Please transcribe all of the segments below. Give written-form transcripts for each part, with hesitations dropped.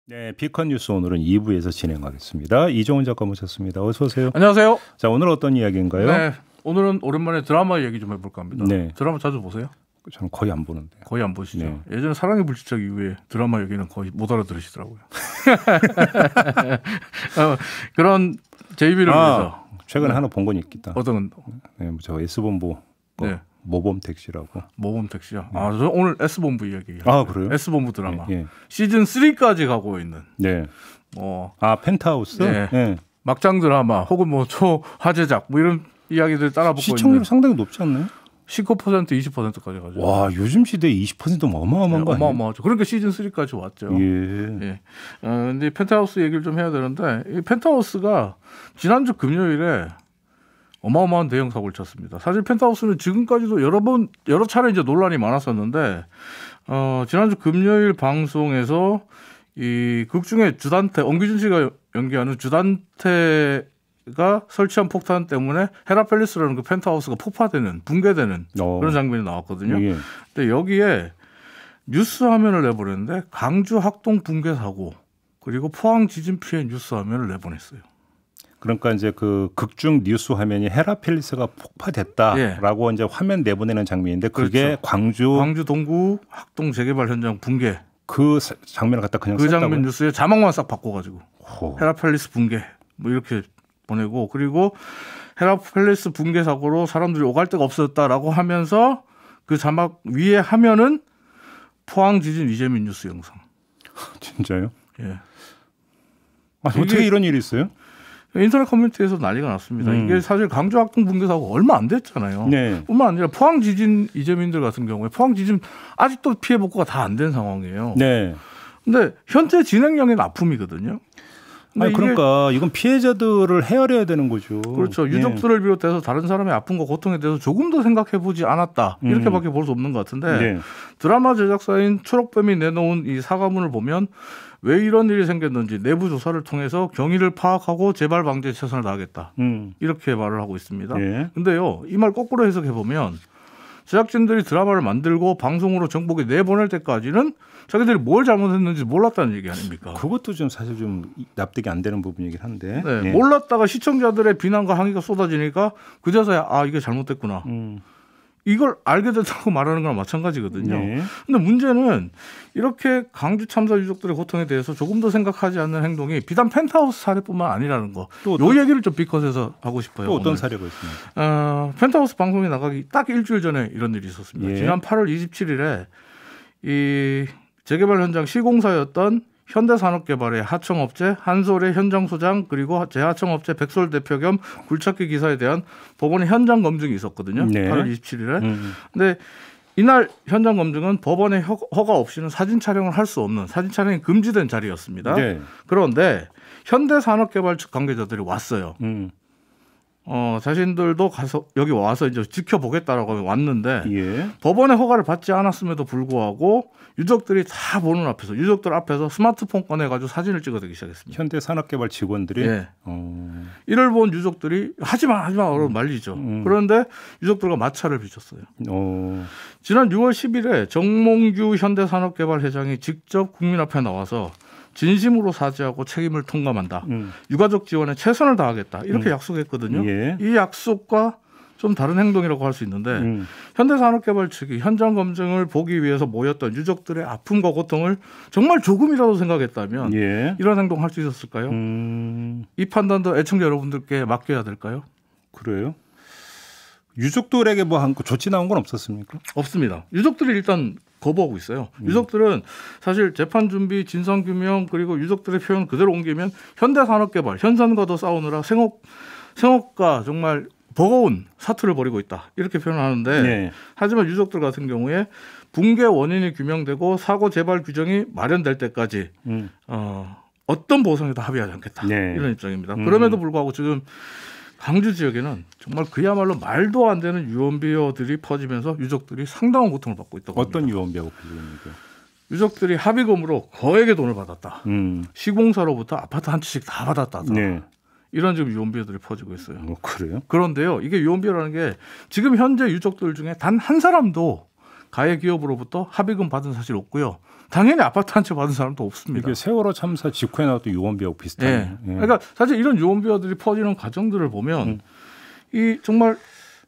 네, 비컨 뉴스 오늘은 2부에서 진행하겠습니다. 이종훈 작가 모셨습니다. 어서 오세요. 안녕하세요. 자, 오늘 어떤 이야기인가요? 네, 오늘은 오랜만에 드라마 얘기 좀 해볼까 합니다. 네. 드라마 자주 보세요? 저는 거의 안 보는데. 거의 안 보시죠? 네. 예전에 사랑의 불시착 이후에 드라마 얘기는 거의 못 알아들으시더라고요. 그런 JB를 위해서 최근에 하나 본 건 있겠다. 어떤 네, 저 S본부 네. 모범 택시라고. 모범 택시요. 아, 저 오늘 S본부 이야기. 아, 그래요? S본부 드라마. 예. 시즌 3까지 가고 있는. 네. 아, 펜트하우스? 네. 네. 막장 드라마 혹은 뭐 초화제작 뭐 이런 이야기들 따라붙고 시청률 있는. 상당히 높지 않나요? 19% 20%까지 가죠. 와, 요즘 시대에 20%면 어마어마한 거 아니에요? 어마어마하죠. 그러니까 시즌 3까지 왔죠. 예. 근데 펜트하우스 얘기를 좀 해야 되는데 이 펜트하우스가 지난주 금요일에 어마어마한 대형 사고를 쳤습니다. 사실 펜트하우스는 지금까지도 여러 차례 이제 논란이 많았었는데 지난주 금요일 방송에서 이 극 중에 주단태 엄기준 씨가 연기하는 주단태가 설치한 폭탄 때문에 헤라펠리스라는 그 펜트하우스가 폭파되는 붕괴되는 그런 장면이 나왔거든요. 예. 근데 여기에 뉴스 화면을 내보냈는데 강주 학동 붕괴 사고 그리고 포항 지진 피해 뉴스 화면을 내보냈어요. 그러니까 이제 그 극중 뉴스 화면이 헤라펠리스가 폭파됐다라고 이제 화면 내보내는 장면인데 그게 그렇죠. 광주 동구 학동 재개발 현장 붕괴 그 장면을 갖다 그냥 그 썼다고요? 장면 뉴스에 자막만 싹 바꿔가지고 헤라펠리스 붕괴 뭐 이렇게 보내고 그리고 헤라펠리스 붕괴 사고로 사람들이 오갈 데가 없었다라고 하면서 그 자막 위에 하면은 포항 지진 이재민 뉴스 영상. 진짜요? 예. 어떻게 이런 일이 있어요? 인터넷 커뮤니티에서 난리가 났습니다. 이게 사실 강주 학동 붕괴 사고 얼마 안 됐잖아요. 네. 뿐만 아니라 포항 지진 이재민들 같은 경우에 포항 지진 아직도 피해 복구가 다 안 된 상황이에요. 네. 근데 현재 진행형인 아픔이거든요. 아니, 그러니까 이건 피해자들을 헤아려야 되는 거죠. 그렇죠. 유족들을 비롯해서 다른 사람의 아픔과 고통에 대해서 조금 더 생각해보지 않았다. 이렇게밖에 볼 수 없는 것 같은데 네. 드라마 제작사인 초록뱀이 내놓은 이 사과문을 보면 왜 이런 일이 생겼는지 내부 조사를 통해서 경위를 파악하고 재발 방지에 최선을 다하겠다. 이렇게 말을 하고 있습니다. 근데요, 이 말 거꾸로 해석해보면 제작진들이 드라마를 만들고 방송으로 정보에 내보낼 때까지는 자기들이 뭘 잘못했는지 몰랐다는 얘기 아닙니까? 그것도 좀 사실 좀 납득이 안 되는 부분이긴 한데. 네, 예. 몰랐다가 시청자들의 비난과 항의가 쏟아지니까 그제서야 아 이게 잘못됐구나. 이걸 알게 됐다고 말하는 거랑 마찬가지거든요. 네. 근데 문제는 이렇게 강주 참사 유족들의 고통에 대해서 조금 더 생각하지 않는 행동이 비단 펜트하우스 사례뿐만 아니라는 거. 요 얘기를 좀 비컷해서 하고 싶어요. 또 어떤 오늘. 사례가 있습니까? 펜트하우스 방송에 나가기 딱 일주일 전에 이런 일이 있었습니다. 예. 지난 8월 27일에 이 재개발 현장 시공사였던 현대산업개발의 하청업체 한솔의 현장 소장 그리고 재하청업체 백솔 대표 겸 굴착기 기사에 대한 법원의 현장 검증이 있었거든요. 네. 8월 27일에. 근데 이날 현장 검증은 법원의 허가 없이는 사진 촬영을 할 수 없는 사진 촬영이 금지된 자리였습니다. 네. 그런데 현대산업개발 측 관계자들이 왔어요. 자신들도 가서 여기 와서 이제 지켜보겠다라고 왔는데 예. 법원의 허가를 받지 않았음에도 불구하고 유족들이 다 보는 앞에서 유족들 앞에서 스마트폰 꺼내가지고 사진을 찍어대기 시작했습니다. 현대산업개발 직원들이. 예. 이를 본 유족들이 하지마 라고 말리죠. 그런데 유족들과 마찰을 빚었어요. 지난 6월 10일에 정몽규 현대산업개발 회장이 직접 국민 앞에 나와서 진심으로 사죄하고 책임을 통감한다. 유가족 지원에 최선을 다하겠다. 이렇게 약속했거든요. 예. 이 약속과 좀 다른 행동이라고 할 수 있는데 현대산업개발 측이 현장 검증을 보기 위해서 모였던 유족들의 아픔과 고통을 정말 조금이라도 생각했다면 예. 이런 행동 할 수 있었을까요? 이 판단도 애청자 여러분들께 맡겨야 될까요? 그래요? 유족들에게 뭐 한 거 조치 나온 건 없었습니까? 없습니다. 유족들이 일단 거부하고 있어요. 유족들은 사실 재판 준비, 진상 규명 그리고 유족들의 표현 그대로 옮기면 현대산업개발, 현산과도 싸우느라 생업과 정말 버거운 사투를 벌이고 있다. 이렇게 표현하는데 네. 하지만 유족들 같은 경우에 붕괴 원인이 규명되고 사고 재발 규정이 마련될 때까지 어떤 보상에도 합의하지 않겠다. 네. 이런 입장입니다. 그럼에도 불구하고 지금 강주 지역에는 정말 그야말로 말도 안 되는 유언비어들이 퍼지면서 유족들이 상당한 고통을 받고 있다고 합니다. 어떤 유언비어가 풀리는지요? 유족들이 합의금으로 거액의 돈을 받았다. 시공사로부터 아파트 한 채씩 다 받았다. 네. 이런 지금 유언비어들이 퍼지고 있어요. 그래요? 그런데요, 이게 유언비어라는 게 지금 현재 유족들 중에 단 한 사람도 가해 기업으로부터 합의금 받은 사실 없고요. 당연히 아파트 한 채 받은 사람도 없습니다. 이게 세월호 참사 직후에 나왔던 유언비하고 비슷해요. 예. 그러니까 사실 이런 유언비어들이 퍼지는 과정들을 보면 이 정말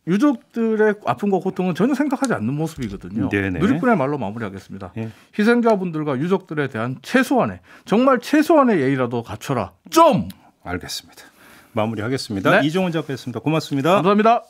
유족들의 아픔과 고통은 전혀 생각하지 않는 모습이거든요. 네네. 누리꾼의 말로 마무리하겠습니다. 예. 희생자분들과 유족들에 대한 정말 최소한의 예의라도 갖춰라. 좀. 알겠습니다. 마무리하겠습니다. 네. 이종훈 작가였습니다. 고맙습니다. 감사합니다.